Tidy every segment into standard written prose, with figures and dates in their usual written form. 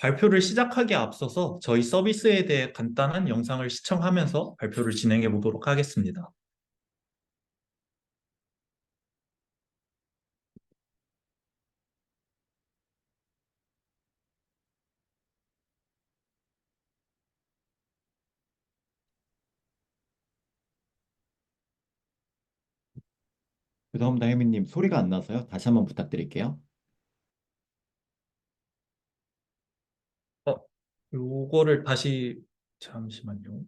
발표를 시작하기에 앞서서 저희 서비스에 대해 간단한 영상을 시청하면서 발표를 진행해 보도록 하겠습니다. 죄송합니다, 혜민님. 소리가 안 나서요. 다시 한번 부탁드릴게요. 어, 요거를 다시 잠시만요.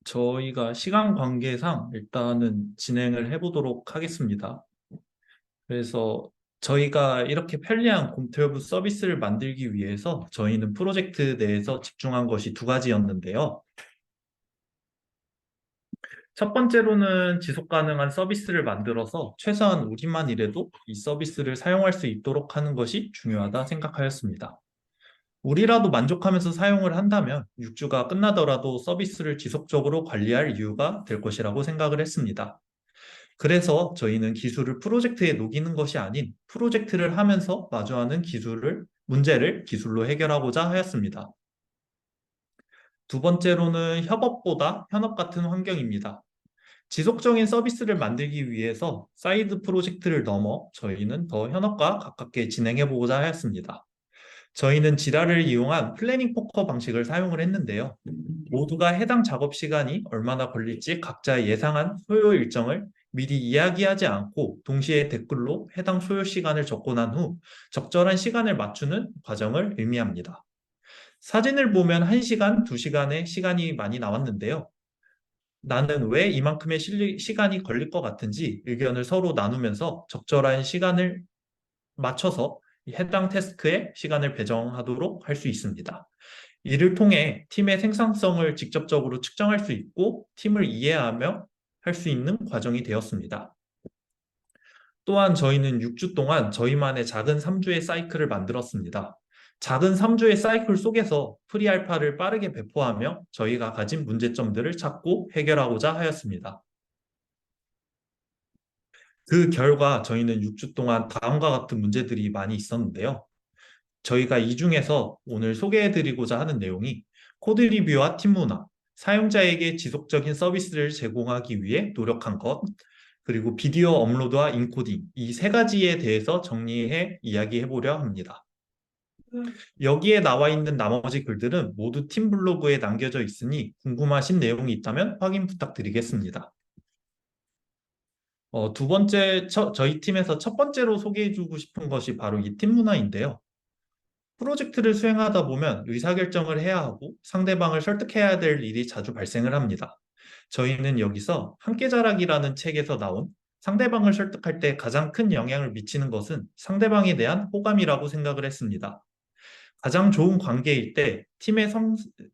저희가 시간 관계상 일단은 진행을 해 보도록 하겠습니다. 그래서 저희가 이렇게 편리한 곰튜브 서비스를 만들기 위해서 저희는 프로젝트 내에서 집중한 것이 두 가지였는데요. 첫 번째로는 지속 가능한 서비스를 만들어서 최소한 우리만 일해도 이 서비스를 사용할 수 있도록 하는 것이 중요하다 생각하였습니다. 우리라도 만족하면서 사용을 한다면 6주가 끝나더라도 서비스를 지속적으로 관리할 이유가 될 것이라고 생각을 했습니다. 그래서 저희는 기술을 프로젝트에 녹이는 것이 아닌 프로젝트를 하면서 마주하는 문제를 기술로 해결하고자 하였습니다. 두 번째로는 협업보다 현업 같은 환경입니다. 지속적인 서비스를 만들기 위해서 사이드 프로젝트를 넘어 저희는 더 현업과 가깝게 진행해 보고자 하였습니다. 저희는 지라를 이용한 플래닝 포커 방식을 사용을 했는데요. 모두가 해당 작업 시간이 얼마나 걸릴지 각자 예상한 소요 일정을 미리 이야기하지 않고 동시에 댓글로 해당 소요 시간을 적고 난 후 적절한 시간을 맞추는 과정을 의미합니다. 사진을 보면 1시간, 2시간의 시간이 많이 나왔는데요. 나는 왜 이만큼의 시간이 걸릴 것 같은지 의견을 서로 나누면서 적절한 시간을 맞춰서 해당 태스크에 시간을 배정하도록 할 수 있습니다. 이를 통해 팀의 생산성을 직접적으로 측정할 수 있고 팀을 이해하며 할 수 있는 과정이 되었습니다. 또한 저희는 6주 동안 저희만의 작은 3주의 사이클을 만들었습니다. 작은 3주의 사이클 속에서 프리알파를 빠르게 배포하며 저희가 가진 문제점들을 찾고 해결하고자 하였습니다. 그 결과 저희는 6주 동안 다음과 같은 문제들이 많이 있었는데요. 저희가 이 중에서 오늘 소개해드리고자 하는 내용이 코드 리뷰와 팀 문화, 사용자에게 지속적인 서비스를 제공하기 위해 노력한 것, 그리고 비디오 업로드와 인코딩, 이 세 가지에 대해서 정리해 이야기해 보려 합니다. 여기에 나와 있는 나머지 글들은 모두 팀 블로그에 남겨져 있으니 궁금하신 내용이 있다면 확인 부탁드리겠습니다. 저희 팀에서 첫 번째로 소개해주고 싶은 것이 바로 이 팀 문화인데요. 프로젝트를 수행하다 보면 의사결정을 해야 하고 상대방을 설득해야 될 일이 자주 발생을 합니다. 저희는 여기서 함께 자라기라는 책에서 나온 상대방을 설득할 때 가장 큰 영향을 미치는 것은 상대방에 대한 호감이라고 생각을 했습니다. 가장 좋은 관계일 때 팀의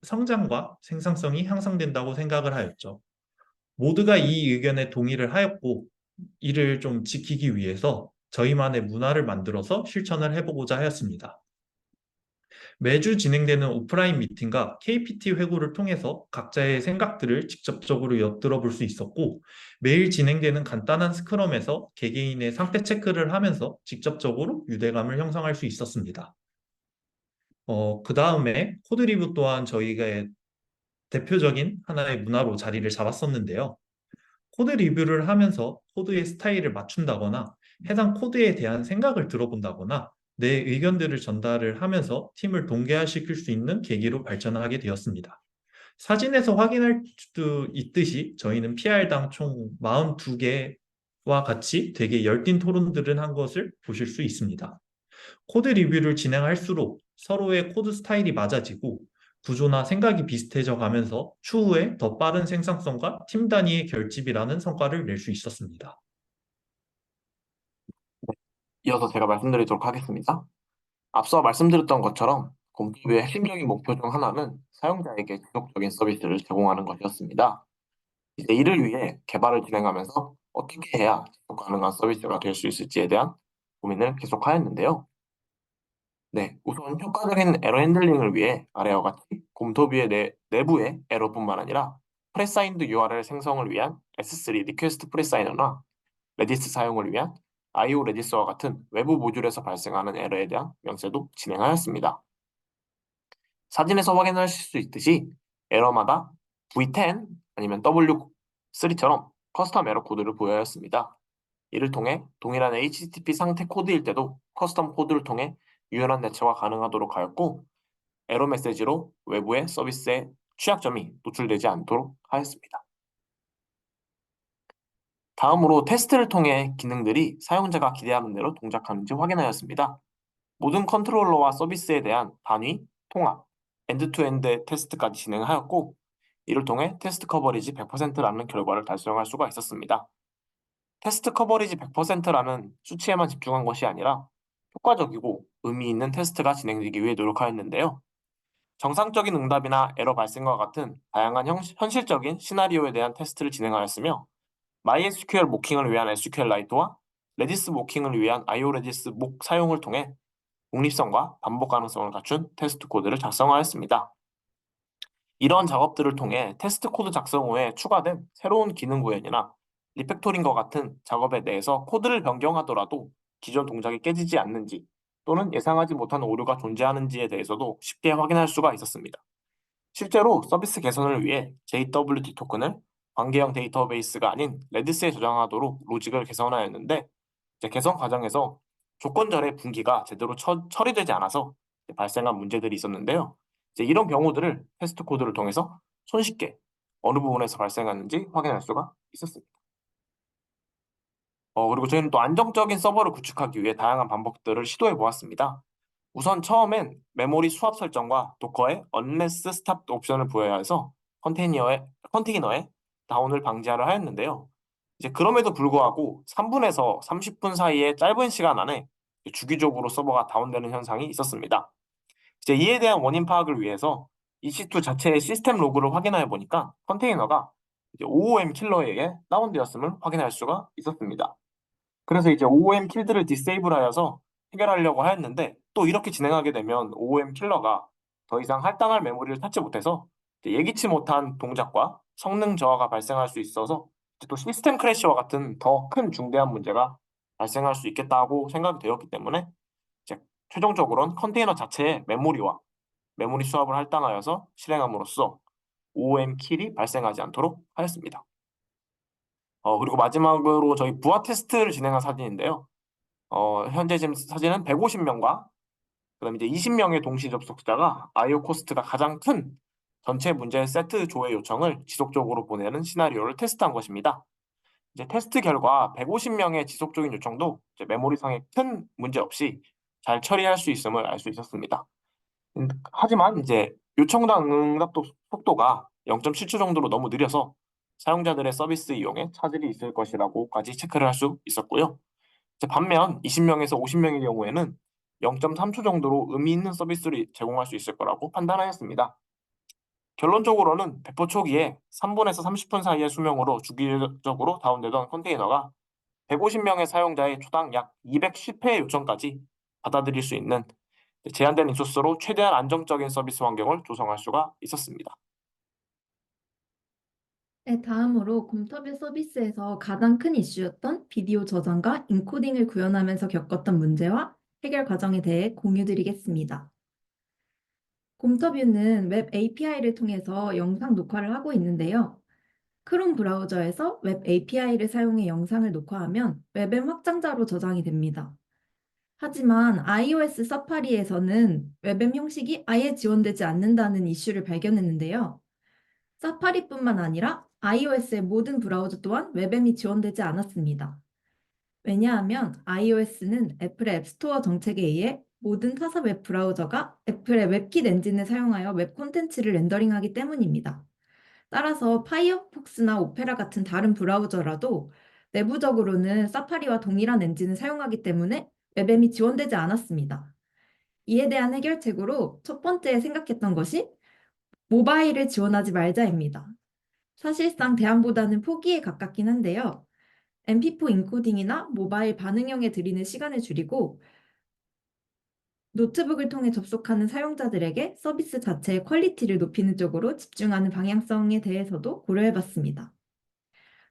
성장과 생산성이 향상된다고 생각을 하였죠. 모두가 이 의견에 동의를 하였고 이를 좀 지키기 위해서 저희만의 문화를 만들어서 실천을 해보고자 하였습니다. 매주 진행되는 오프라인 미팅과 KPT 회고를 통해서 각자의 생각들을 직접적으로 엿들어 볼 수 있었고, 매일 진행되는 간단한 스크럼에서 개개인의 상태 체크를 하면서 직접적으로 유대감을 형성할 수 있었습니다. 그 다음에 코드 리뷰 또한 저희가 대표적인 하나의 문화로 자리를 잡았었는데요. 코드 리뷰를 하면서 코드의 스타일을 맞춘다거나 해당 코드에 대한 생각을 들어본다거나 내 의견들을 전달을 하면서 팀을 동계화시킬 수 있는 계기로 발전하게 되었습니다. 사진에서 확인할 수 있듯이 저희는 PR당 총 42개와 같이 되게 열띤 토론들을 한 것을 보실 수 있습니다. 코드 리뷰를 진행할수록 서로의 코드 스타일이 맞아지고 구조나 생각이 비슷해져 가면서 추후에 더 빠른 생산성과 팀 단위의 결집이라는 성과를 낼 수 있었습니다. 이어서 제가 말씀드리도록 하겠습니다. 앞서 말씀드렸던 것처럼 곰투비의 핵심적인 목표 중 하나는 사용자에게 지속적인 서비스를 제공하는 것이었습니다. 이제 이를 위해 개발을 진행하면서 어떻게 해야 지속 가능한 서비스가 될 수 있을지에 대한 고민을 계속하였는데요. 네, 우선 효과적인 에러 핸들링을 위해 아래와 같이 곰토비의 내부의 에러뿐만 아니라 프레사인드 URL 생성을 위한 S3 리퀘스트 프레사이너나 레디스 사용을 위한 IO 레디스와 같은 외부 모듈에서 발생하는 에러에 대한 명세도 진행하였습니다. 사진에서 확인하실 수 있듯이 에러마다 V10 아니면 W3처럼 커스텀 에러 코드를 부여하였습니다. 이를 통해 동일한 HTTP 상태 코드일 때도 커스텀 코드를 통해 유연한 대처가 가능하도록 하였고, 에러 메시지로 외부의 서비스의 취약점이 노출되지 않도록 하였습니다. 다음으로 테스트를 통해 기능들이 사용자가 기대하는 대로 동작하는지 확인하였습니다. 모든 컨트롤러와 서비스에 대한 단위, 통합, 엔드-투-엔드 테스트까지 진행하였고, 이를 통해 테스트 커버리지 100%라는 결과를 달성할 수가 있었습니다. 테스트 커버리지 100%라는 수치에만 집중한 것이 아니라 효과적이고 의미 있는 테스트가 진행되기 위해 노력하였는데요. 정상적인 응답이나 에러 발생과 같은 다양한 현실적인 시나리오에 대한 테스트를 진행하였으며, MySQL 모킹을 위한 SQLite와 레디스 모킹을 위한 IORedis 목 사용을 통해 독립성과 반복 가능성을 갖춘 테스트 코드를 작성하였습니다. 이러한 작업들을 통해 테스트 코드 작성 후에 추가된 새로운 기능 구현이나 리팩토링과 같은 작업에 대해서 코드를 변경하더라도 기존 동작이 깨지지 않는지 또는 예상하지 못한 오류가 존재하는지에 대해서도 쉽게 확인할 수가 있었습니다. 실제로 서비스 개선을 위해 JWT 토큰을 관계형 데이터베이스가 아닌 레디스에 저장하도록 로직을 개선하였는데, 이제 개선 과정에서 조건절의 분기가 제대로 처리되지 않아서 발생한 문제들이 있었는데요. 이제 이런 경우들을 테스트 코드를 통해서 손쉽게 어느 부분에서 발생하는지 확인할 수가 있었습니다. 그리고 저희는 또 안정적인 서버를 구축하기 위해 다양한 방법들을 시도해 보았습니다. 우선 처음엔 메모리 수압 설정과 도커에 unless stop 옵션을 부여해서 컨테이너의 다운을 방지하려 하였는데요. 이제 그럼에도 불구하고 3분에서 30분 사이의 짧은 시간 안에 주기적으로 서버가 다운되는 현상이 있었습니다. 이제 이에 대한 원인 파악을 위해서 EC2 자체의 시스템 로그를 확인해 보니까 컨테이너가 이제 OOM 킬러에 의해 다운되었음을 확인할 수가 있었습니다. 그래서 이제 OOM 킬드를 디세이블하여서 해결하려고 하였는데, 또 이렇게 진행하게 되면 OOM 킬러가 더 이상 할당할 메모리를 탔지 못해서 이제 예기치 못한 동작과 성능 저하가 발생할 수 있어서 이제 또 시스템 크래시와 같은 더 큰 중대한 문제가 발생할 수 있겠다고 생각이 되었기 때문에 이제 최종적으로는 컨테이너 자체의 메모리 수압을 할당하여서 실행함으로써 OOM 킬이 발생하지 않도록 하였습니다. 그리고 마지막으로 저희 부하 테스트를 진행한 사진인데요. 현재 지금 사진은 150명과 그다음에 이제 20명의 동시 접속자가 IO 코스트가 가장 큰 전체 문제 세트 조회 요청을 지속적으로 보내는 시나리오를 테스트한 것입니다. 이제 테스트 결과 150명의 지속적인 요청도 이제 메모리상의 큰 문제 없이 잘 처리할 수 있음을 알 수 있었습니다. 하지만 이제 요청당 응답 속도가 0.7초 정도로 너무 느려서 사용자들의 서비스 이용에 차질이 있을 것이라고까지 체크를 할 수 있었고요. 이제 반면 20명에서 50명의 경우에는 0.3초 정도로 의미 있는 서비스를 제공할 수 있을 거라고 판단하였습니다. 결론적으로는 배포 초기에 3분에서 30분 사이의 수명으로 주기적으로 다운되던 컨테이너가 150명의 사용자의 초당 약 210회의 요청까지 받아들일 수 있는 제한된 리소스로 최대한 안정적인 서비스 환경을 조성할 수가 있었습니다. 네, 다음으로 곰터뷰 서비스에서 가장 큰 이슈였던 비디오 저장과 인코딩을 구현하면서 겪었던 문제와 해결 과정에 대해 공유드리겠습니다. 곰터뷰는 웹 API를 통해서 영상 녹화를 하고 있는데요. 크롬 브라우저에서 웹 API를 사용해 영상을 녹화하면 웹앱 확장자로 저장이 됩니다. 하지만 iOS 사파리에서는 웹앱 형식이 아예 지원되지 않는다는 이슈를 발견했는데요. 사파리뿐만 아니라 iOS의 모든 브라우저 또한 웹앱이 지원되지 않았습니다. 왜냐하면 iOS는 애플의 앱스토어 정책에 의해 모든 타사 웹 브라우저가 애플의 웹킷 엔진을 사용하여 웹 콘텐츠를 렌더링하기 때문입니다. 따라서 파이어폭스나 오페라 같은 다른 브라우저라도 내부적으로는 사파리와 동일한 엔진을 사용하기 때문에 웹앱이 지원되지 않았습니다. 이에 대한 해결책으로 첫 번째 생각했던 것이 모바일을 지원하지 말자입니다. 사실상 대안보다는 포기에 가깝긴 한데요. MP4 인코딩이나 모바일 반응형에 들이는 시간을 줄이고 노트북을 통해 접속하는 사용자들에게 서비스 자체의 퀄리티를 높이는 쪽으로 집중하는 방향성에 대해서도 고려해봤습니다.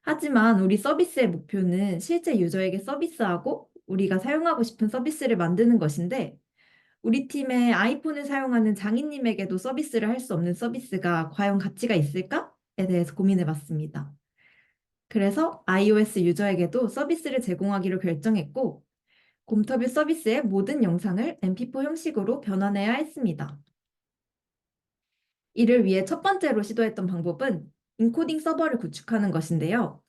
하지만 우리 서비스의 목표는 실제 유저에게 서비스하고 우리가 사용하고 싶은 서비스를 만드는 것인데 우리 팀의 아이폰을 사용하는 장인님에게도 서비스를 할 수 없는 서비스가 과연 가치가 있을까에 대해서 고민해 봤습니다. 그래서 iOS 유저에게도 서비스를 제공하기로 결정했고 곰터뷰 서비스의 모든 영상을 MP4 형식으로 변환해야 했습니다. 이를 위해 첫 번째로 시도했던 방법은 인코딩 서버를 구축하는 것인데요.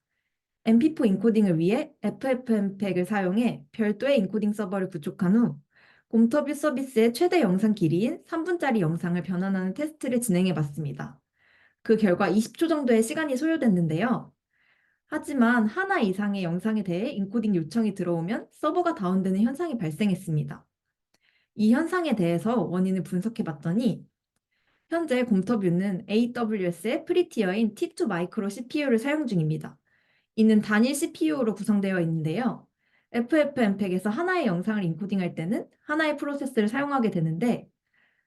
MP4 인코딩을 위해 FFmpeg을 사용해 별도의 인코딩 서버를 구축한 후 곰터뷰 서비스의 최대 영상 길이인 3분짜리 영상을 변환하는 테스트를 진행해 봤습니다. 그 결과 20초 정도의 시간이 소요됐는데요. 하지만 하나 이상의 영상에 대해 인코딩 요청이 들어오면 서버가 다운되는 현상이 발생했습니다. 이 현상에 대해서 원인을 분석해 봤더니 현재 곰터뷰는 AWS의 프리티어인 T2 마이크로 CPU를 사용 중입니다. 이는 단일 CPU로 구성되어 있는데요. FFmpeg에서 하나의 영상을 인코딩할 때는 하나의 프로세스를 사용하게 되는데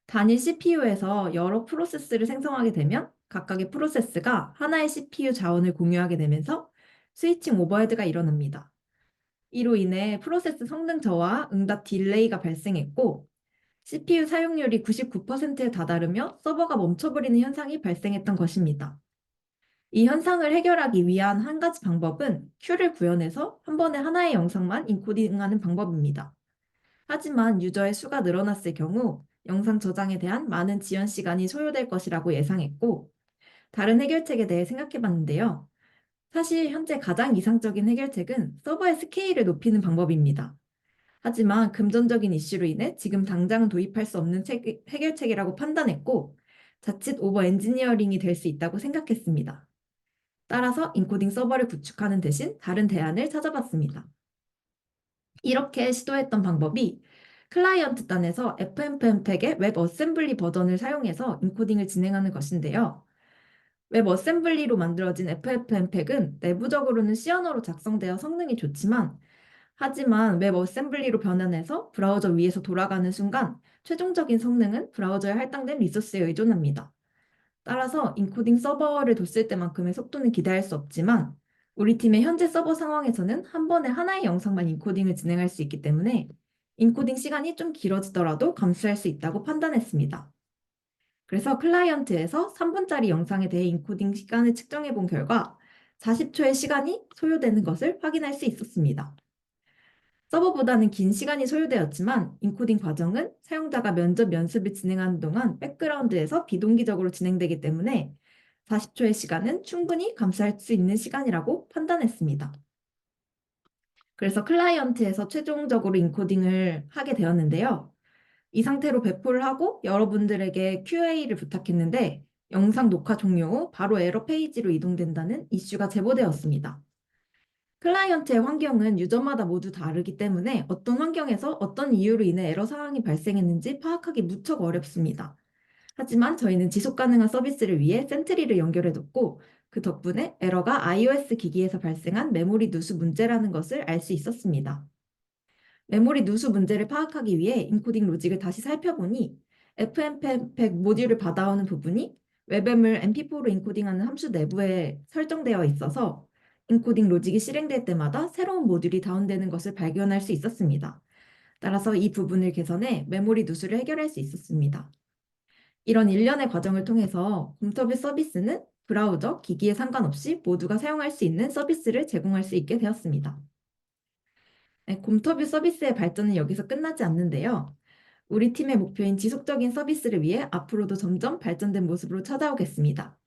단일 CPU에서 여러 프로세스를 생성하게 되면 각각의 프로세스가 하나의 CPU 자원을 공유하게 되면서 스위칭 오버헤드가 일어납니다. 이로 인해 프로세스 성능 저하, 응답 딜레이가 발생했고 CPU 사용률이 99%에 다다르며 서버가 멈춰버리는 현상이 발생했던 것입니다. 이 현상을 해결하기 위한 한 가지 방법은 큐를 구현해서 한 번에 하나의 영상만 인코딩하는 방법입니다. 하지만 유저의 수가 늘어났을 경우 영상 저장에 대한 많은 지연 시간이 소요될 것이라고 예상했고 다른 해결책에 대해 생각해 봤는데요. 사실 현재 가장 이상적인 해결책은 서버의 스케일을 높이는 방법입니다. 하지만 금전적인 이슈로 인해 지금 당장은 도입할 수 없는 해결책이라고 판단했고 자칫 오버 엔지니어링이 될 수 있다고 생각했습니다. 따라서 인코딩 서버를 구축하는 대신 다른 대안을 찾아봤습니다. 이렇게 시도했던 방법이 클라이언트 단에서 FFmpeg의 웹 어셈블리 버전을 사용해서 인코딩을 진행하는 것인데요. 웹 어셈블리로 만들어진 FFmpeg은 내부적으로는 C 언어로 작성되어 성능이 좋지만 하지만 웹 어셈블리로 변환해서 브라우저 위에서 돌아가는 순간 최종적인 성능은 브라우저에 할당된 리소스에 의존합니다. 따라서 인코딩 서버를 뒀을 때만큼의 속도는 기대할 수 없지만 우리 팀의 현재 서버 상황에서는 한 번에 하나의 영상만 인코딩을 진행할 수 있기 때문에 인코딩 시간이 좀 길어지더라도 감수할 수 있다고 판단했습니다. 그래서 클라이언트에서 3분짜리 영상에 대해 인코딩 시간을 측정해 본 결과 40초의 시간이 소요되는 것을 확인할 수 있었습니다. 서버보다는 긴 시간이 소요되었지만 인코딩 과정은 사용자가 면접 연습을 진행하는 동안 백그라운드에서 비동기적으로 진행되기 때문에 40초의 시간은 충분히 감수할 수 있는 시간이라고 판단했습니다. 그래서 클라이언트에서 최종적으로 인코딩을 하게 되었는데요. 이 상태로 배포를 하고 여러분들에게 QA를 부탁했는데 영상 녹화 종료 후 바로 에러 페이지로 이동된다는 이슈가 제보되었습니다. 클라이언트의 환경은 유저마다 모두 다르기 때문에 어떤 환경에서 어떤 이유로 인해 에러 상황이 발생했는지 파악하기 무척 어렵습니다. 하지만 저희는 지속 가능한 서비스를 위해 센트리를 연결해뒀고 그 덕분에 에러가 iOS 기기에서 발생한 메모리 누수 문제라는 것을 알 수 있었습니다. 메모리 누수 문제를 파악하기 위해 인코딩 로직을 다시 살펴보니 FFmpeg 모듈을 받아오는 부분이 웹엠을 MP4로 인코딩하는 함수 내부에 설정되어 있어서 인코딩 로직이 실행될 때마다 새로운 모듈이 다운되는 것을 발견할 수 있었습니다. 따라서 이 부분을 개선해 메모리 누수를 해결할 수 있었습니다. 이런 일련의 과정을 통해서 곰터뷰 서비스는 브라우저, 기기에 상관없이 모두가 사용할 수 있는 서비스를 제공할 수 있게 되었습니다. 네, 곰터뷰 서비스의 발전은 여기서 끝나지 않는데요. 우리 팀의 목표인 지속적인 서비스를 위해 앞으로도 점점 발전된 모습으로 찾아오겠습니다.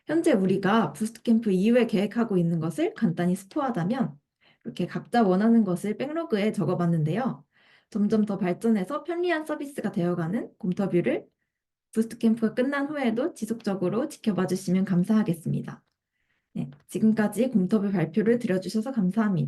현재 우리가 부스트캠프 이후에 계획하고 있는 것을 간단히 스포하자면 이렇게 각자 원하는 것을 백로그에 적어봤는데요. 점점 더 발전해서 편리한 서비스가 되어가는 곰터뷰를 부스트캠프가 끝난 후에도 지속적으로 지켜봐 주시면 감사하겠습니다. 네, 지금까지 곰터뷰 발표를 들어주셔서 감사합니다.